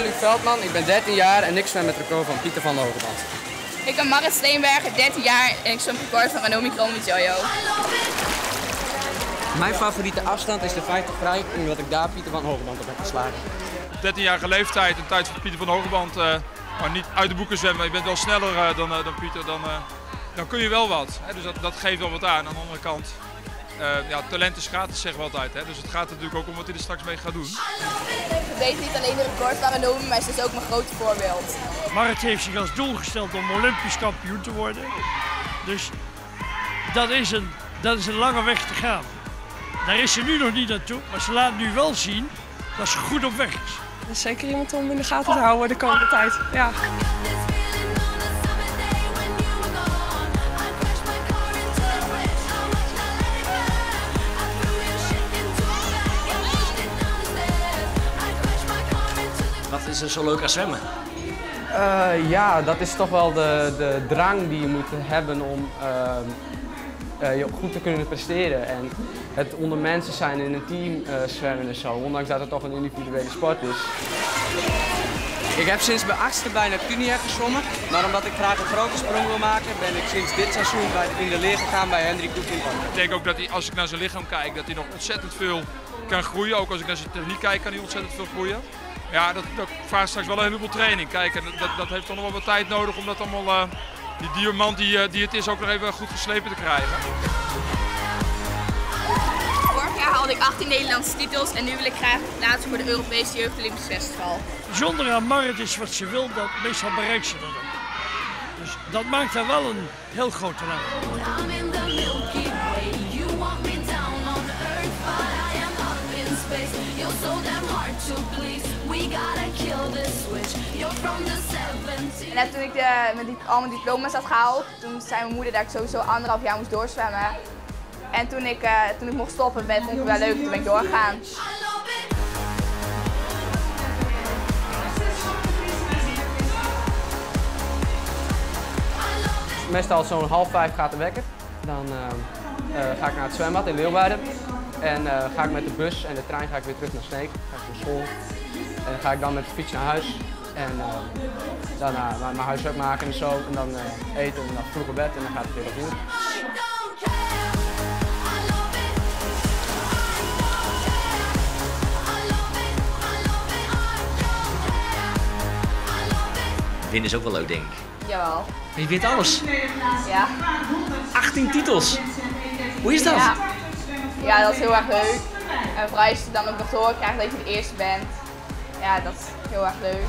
ben Luc Veldman, ik ben 13 jaar en ik zwem met het record van Pieter van de Hogeband. Ik ben Marit Steenbergen, 13 jaar en ik zwem het record van Ranomi Kromowidjojo. Mijn favoriete afstand is de 50 vrij, omdat ik daar Pieter van de Hogeband op heb geslagen. 13-jarige leeftijd, een tijd van Pieter van de Hogeband, maar niet uit de boeken zwemmen, maar je bent wel sneller dan Pieter, dan kun je wel wat. Hè? Dus dat geeft wel wat aan. Aan de andere kant, ja, talent is gratis, zeggen we altijd. Hè? Dus het gaat natuurlijk ook om wat hij er straks mee gaat doen. Ik weet niet alleen de record van Ranomi, maar ze is ook mijn grote voorbeeld. Marit heeft zich als doel gesteld om Olympisch kampioen te worden. Dus dat is een lange weg te gaan. Daar is ze nu nog niet naartoe, maar ze laat nu wel zien dat ze goed op weg is. Dat is zeker iemand om in de gaten te houden de komende tijd. Ja. Wat is er zo leuk aan zwemmen? Ja, dat is toch wel de drang die je moet hebben om je goed te kunnen presteren. En het onder mensen zijn in een team zwemmen en zo, ondanks dat het toch een individuele sport is. Ik heb sinds mijn 8e bijna Tunia gezwommen, maar omdat ik graag een grote sprong wil maken, ben ik sinds dit seizoen in de leer gegaan bij Hendrik Koeking. Ik denk ook dat hij, als ik naar zijn lichaam kijk, dat hij nog ontzettend veel kan groeien. Ook als ik naar zijn techniek kijk, kan hij ontzettend veel groeien. Ja, dat vraagt straks wel een heleboel training. Kijk, en dat heeft dan nog wel wat tijd nodig om dat allemaal, die diamant die het is, ook nog even goed geslepen te krijgen. Vorig jaar haalde ik 18 Nederlandse titels en nu wil ik graag plaatsen voor de Europese Jeugd Olympisch Festival. Bijzonder aan Marit is wat ze wil, dat meestal bereikt ze dat ook. Dus dat maakt haar wel een heel groot talent. En net toen ik al mijn diploma's had gehaald, toen zei mijn moeder dat ik sowieso 1,5 jaar moest doorzwemmen. En toen ik mocht stoppen, vond ik het wel leuk, toen ben ik doorgegaan. Meestal zo'n 4:30 gaat de wekker. Dan ga ik naar het zwembad in Leeuwarden. En ga ik met de bus en de trein ga ik weer terug naar Sneek. Ga ik naar school. En dan ga ik dan met de fiets naar huis. En daarna mijn huiswerk maken en zo. En dan eten en dan vroeg op bed en dan gaat het weer opnieuw. Winnen is ook wel leuk, denk ik. Jawel. Je wint alles. Ja. 18 titels. Hoe is dat? Ja. Ja, dat is heel erg leuk. En vooral als je dan ook nog doorkrijgt dat je de eerste bent. Ja, dat is heel erg leuk.